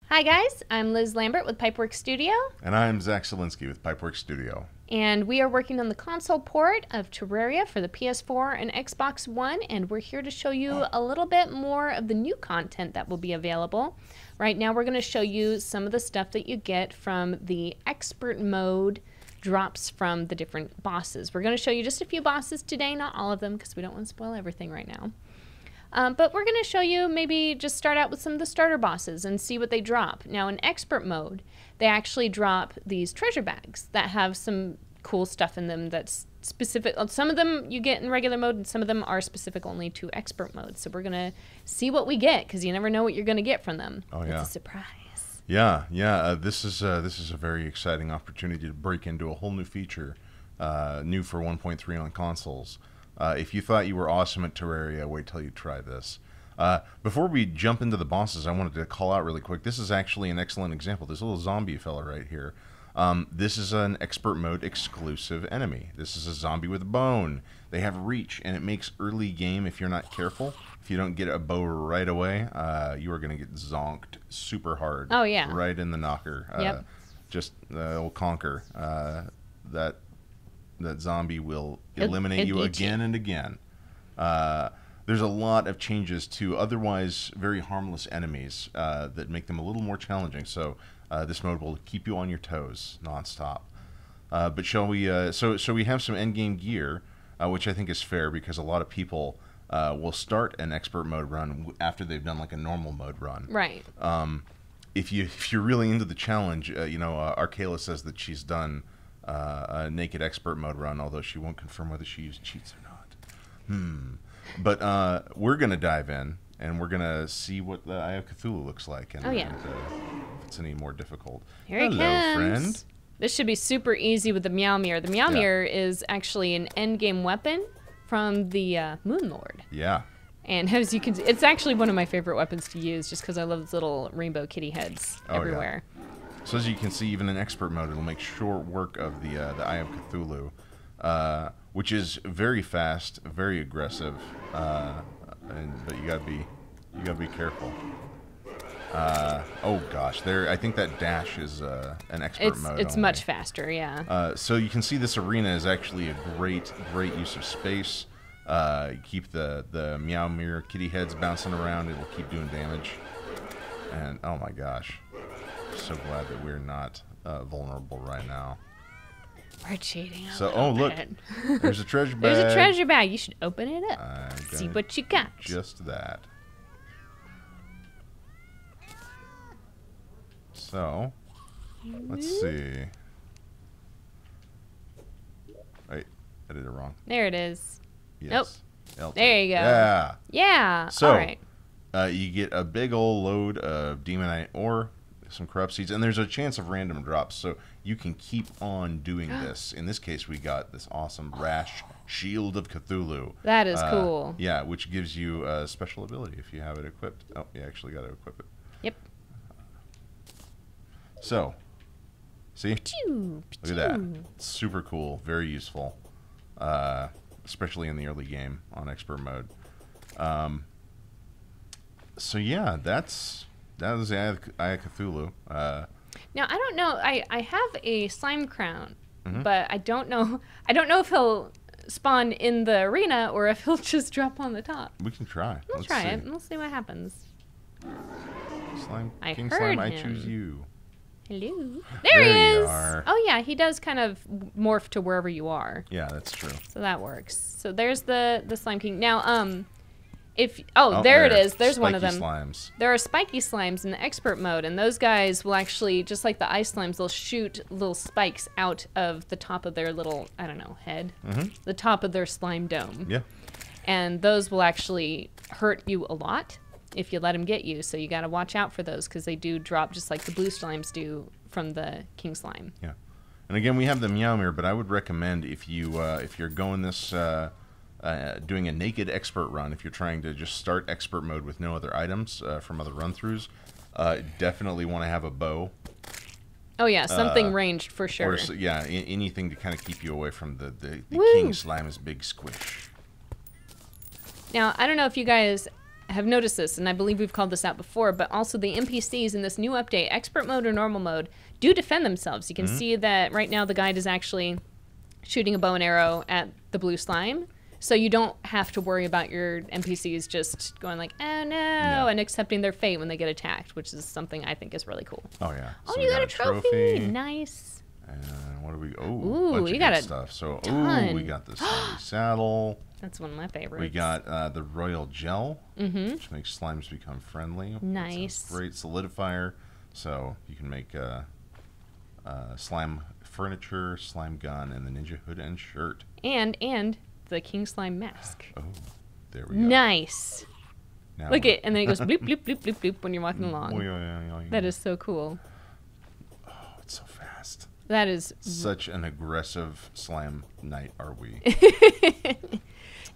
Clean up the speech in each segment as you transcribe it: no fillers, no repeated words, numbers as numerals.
Hi guys, I'm Liz Lambert with Pipeworks Studio. And I'm Zach Zielinski with Pipeworks Studio. And we are working on the console port of Terraria for the PS4 and Xbox One, and we're here to show you a little bit more of the new content that will be available. Right now we're going to show you some of the stuff that you get from the expert mode drops from the different bosses. We're going to show you just a few bosses today, not all of them, because we don't want to spoil everything right now. But we're going to show you, maybe just start out with some of the starter bosses and see what they drop. Now in expert mode, they actually drop these treasure bags that have some cool stuff in them that's specific. Some of them you get in regular mode and some of them are specific only to expert mode. So we're going to see what we get because you never know what you're going to get from them. Oh, yeah. It's a surprise. Yeah. This is a very exciting opportunity to break into a whole new feature, new for 1.3 on consoles. If you thought you were awesome at Terraria, wait till you try this. Before we jump into the bosses, I wanted to call out really quick. This is actually an excellent example. This little zombie fella right here. This is an expert mode exclusive enemy. This is a zombie with a bone. They have reach, and it makes early game, if you're not careful, if you don't get a bow right away, you are going to get zonked super hard. Oh, yeah. Right in the knocker. Yep. Just will conquer. That zombie will eliminate you again and again. There's a lot of changes to otherwise very harmless enemies that make them a little more challenging. So this mode will keep you on your toes nonstop. But shall we? So we have some endgame gear, which I think is fair because a lot of people will start an expert mode run after they've done like a normal mode run. Right. If you're really into the challenge, Arcala says that she's done a naked expert mode run, although she won't confirm whether she used cheats or not. But we're going to dive in, and we're going to see what the Eye of Cthulhu looks like, and, if it's any more difficult. Here he comes. Hello, friend. This should be super easy with the Meow Mir. The Meow Mir is actually an endgame weapon from the Moon Lord. Yeah. And as you can see, it's actually one of my favorite weapons to use just because I love those little rainbow kitty heads everywhere. Yeah. So as you can see, even in expert mode, it'll make short work of the Eye of Cthulhu, which is very fast, very aggressive, but you gotta be careful. Oh gosh, I think that dash is an expert mode. It's only. much faster, yeah. So you can see this arena is actually a great use of space. Keep the Meow Mir kitty heads bouncing around; it'll keep doing damage. And oh my gosh. So glad that we're not vulnerable right now. We're cheating. Look, there's a treasure bag. There's a treasure bag. You should open it up. See what you got. Just that. So, let's see. Wait, I did it wrong. There it is. Yes. Nope. There you go. Yeah. Yeah. So, all right. You get a big old load of demonite ore, some corrupt seeds, and there's a chance of random drops, so you can keep on doing this. In this case, we got this awesome Rash Shield of Cthulhu. That is cool. Yeah, which gives you a special ability if you have it equipped. Oh, you actually got to equip it. Yep. So, see? Pew, Look at that. It's super cool, very useful, especially in the early game on expert mode. So yeah, that was the Eye of Cthulhu. Now I don't know. I have a slime crown, but I don't know. I don't know if he'll spawn in the arena or if he'll just drop on the top. We can try. Let's try it. We'll see what happens. Slime, I King heard Slime, I him. choose you. Hello. There he is. You are. Oh yeah, he does kind of morph to wherever you are. Yeah, that's true. So that works. So there's the Slime King. Now there it is. There's one of them. Slimes. There are spiky slimes in the expert mode, and those guys will actually, just like the ice slimes, they'll shoot little spikes out of the top of their little, I don't know, head, the top of their slime dome. Yeah. And those will actually hurt you a lot if you let them get you. So you got to watch out for those because they do drop just like the blue slimes do from the king slime. Yeah. And again, we have the Meow Mir, but I would recommend if you're going this. Doing a naked expert run, if you're trying to just start expert mode with no other items from other run-throughs, definitely want to have a bow. Oh yeah, something ranged for sure. Or anything to kind of keep you away from the king slime's big squish. Now, I don't know if you guys have noticed this, and I believe we've called this out before, but also the NPCs in this new update, expert mode or normal mode, do defend themselves. You can see that right now the guide is actually shooting a bow and arrow at the blue slime. So you don't have to worry about your NPCs just going like, oh no, and accepting their fate when they get attacked, which is something I think is really cool. Oh, yeah. Oh, So you we got a trophy. Nice. And what do we... Oh, Ooh, bunch you of got good a stuff. So, ton. we got the slimy saddle. That's one of my favorites. We got the royal gel, which makes slimes become friendly. Nice. Great solidifier. So you can make slime furniture, slime gun, and the ninja hood and shirt. And the king slime mask. Oh, there we go. Nice. Now Look it, and then it goes bloop, bloop, bloop, bloop, bloop when you're walking along. Yeah. That is so cool. Oh, it's so fast. That is... Such an aggressive slime knight are we.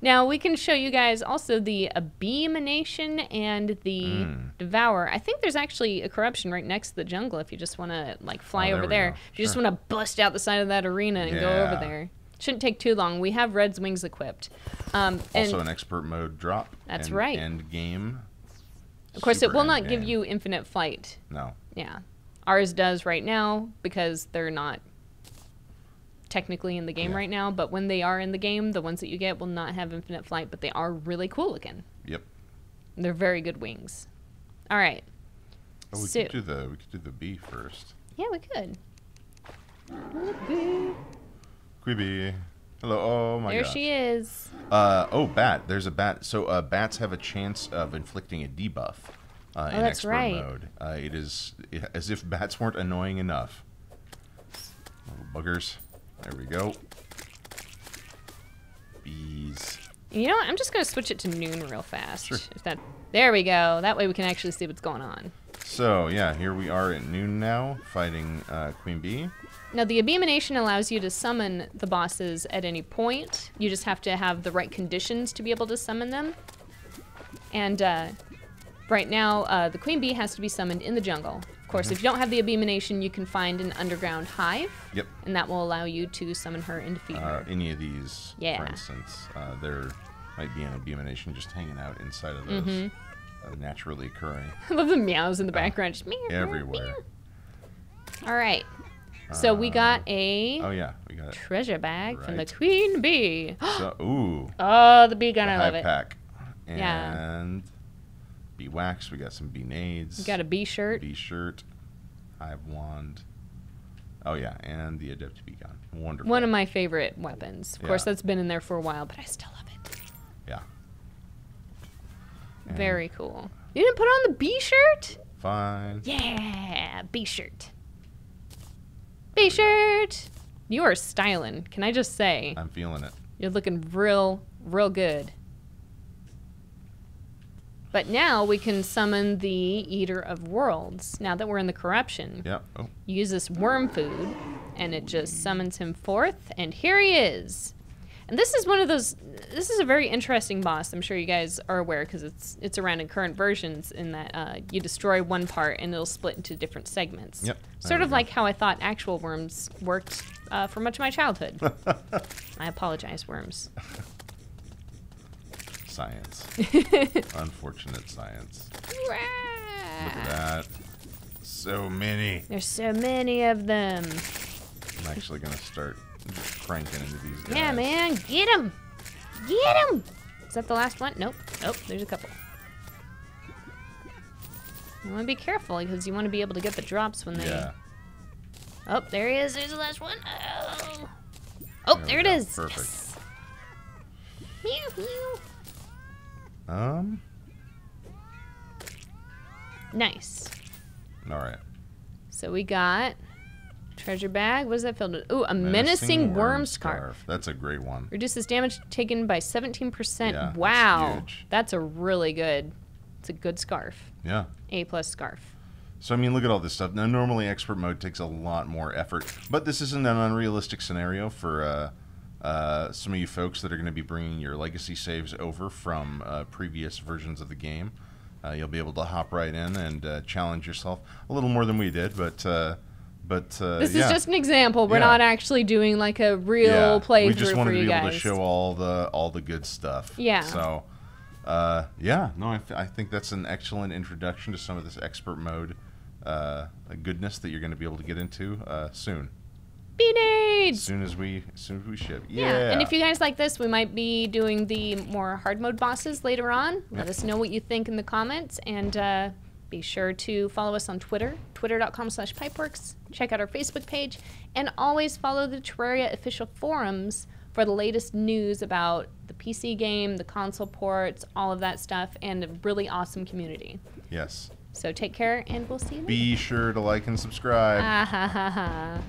Now, we can show you guys also the Abomination and the Devour. I think there's actually a corruption right next to the jungle if you just want to, like, fly over there. If you just want to bust out the side of that arena and go over there. Shouldn't take too long. We have Red's wings equipped. Also an expert mode drop. That's right. End game. Of course, it will not give you infinite flight. No. Yeah. Ours does right now because they're not technically in the game right now, but when they are in the game, the ones that you get will not have infinite flight, but they are really cool looking. Yep. They're very good wings. All right. Oh, we could do the bee first. Yeah, we could. Quibby. Hello. Oh my god. There she is. Oh, bat. There's a bat. So bats have a chance of inflicting a debuff in that's expert right. mode. It is as if bats weren't annoying enough. Little buggers. There we go. Bees. You know what? I'm just going to switch it to noon real fast. Sure. There we go. That way we can actually see what's going on. So, yeah, here we are at noon now, fighting Queen Bee. Now, the Abomination allows you to summon the bosses at any point. You just have to have the right conditions to be able to summon them. And right now, the Queen Bee has to be summoned in the jungle. Of course, if you don't have the Abomination, you can find an underground hive. Yep. And that will allow you to summon her and defeat her. Any of these, for instance, there might be an Abomination just hanging out inside of those naturally occurring. I love the meows in the background. Just meow, everywhere. Meow. All right. So we got a we got treasure bag from the Queen Bee. So, ooh. Oh, the bee gun, I love hive it. Pack. And bee wax. We got some bee nades. We got a bee shirt. Bee shirt. Hive wand. Oh yeah, and the adept bee gun. Wonderful. One of my favorite weapons. Of course, that's been in there for a while, but I still love it. Yeah. And very cool. You didn't put on the bee shirt? Fine. Yeah, bee shirt. Bee shirt. You are styling. Can I just say? I'm feeling it. You're looking real good. But now we can summon the Eater of Worlds. Now that we're in the corruption. Yep. Oh. You use this worm food, and it just summons him forth, and here he is. And this is one of those. This is a very interesting boss. I'm sure you guys are aware because it's around in current versions. In that you destroy one part and it'll split into different segments. Yep. Sort of like how I thought actual worms worked for much of my childhood. I apologize, worms. Science. Unfortunate science. Look Look at that. So many. There's so many of them. I'm actually gonna start cranking into these guys. Yeah, man, get him! Get him! Is that the last one? Nope. Nope, there's a couple. You want to be careful because you want to be able to get the drops when they... Yeah. Oh, there he is. There's the last one. Oh, there it is. Perfect. Yes. Meow, meow. Nice. All right. So we got treasure bag. What is that filled with? Ooh, a menacing worm scarf. That's a great one. Reduces damage taken by 17%. Yeah, wow. that's huge. That's a really good. It's a good scarf. Yeah. A+ scarf. So, I mean, look at all this stuff. Now, normally expert mode takes a lot more effort, but this isn't an unrealistic scenario for some of you folks that are going to be bringing your legacy saves over from previous versions of the game. You'll be able to hop right in and challenge yourself a little more than we did, but this is just an example. We're not actually doing like a real playthrough for you guys. We just wanted to be able to show all the good stuff. Yeah. So, Yeah, no, I think that's an excellent introduction to some of this expert mode goodness that you're going to be able to get into soon. B-Nades! As soon as we ship. Yeah, and if you guys like this, we might be doing the more hard mode bosses later on. Let us know what you think in the comments, and be sure to follow us on Twitter, twitter.com/Pipeworks. Check out our Facebook page, and always follow the Terraria official forums for the latest news about the PC game, the console ports, all of that stuff, and a really awesome community. Yes. So take care, and we'll see you later. Be sure to like and subscribe. Ah ha ha ha.